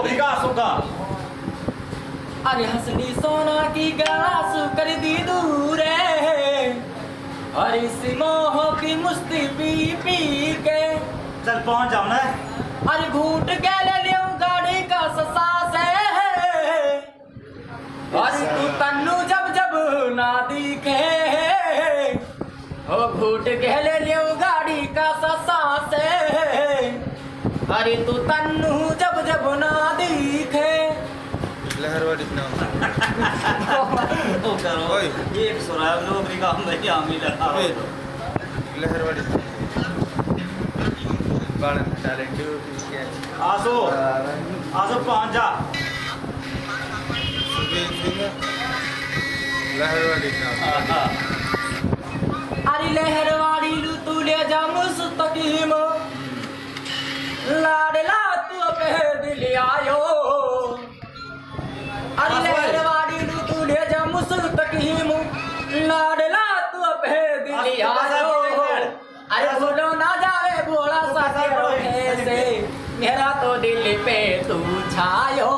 विकास होगा। अरे हंसनी सोना की गास कर दी दूर और इस मोह की मुस्ती पी पी के चल पहुंच जाओ ना। अरे घूट के ले लियो गाड़ी का ससास अरे तू तन्नू जब जब ना दिखे ओ घूट के ले लियो गाड़ी का ससास अरे तू तन्नू जब जब ना दिखे लहरवाड़ी ना तो करो ओए। ये एक सुराय नौकरी का हम नहीं आमी लगा। लहरवाड़ी बालन टैलेंट क्या आसो आसो पहुंच जा। लहरवाड़ी ना अरे लहरवाड़ी लू तू ले जा मुस्तकीम लाडला तू पे दिल आयो अरे लहरवाड़ी लू तू ले जा मुस्तकीम लाडला तू पे दिल आयो अरे बोलो ना जावे बोला सा से मेरा तो दिल पे तू छायो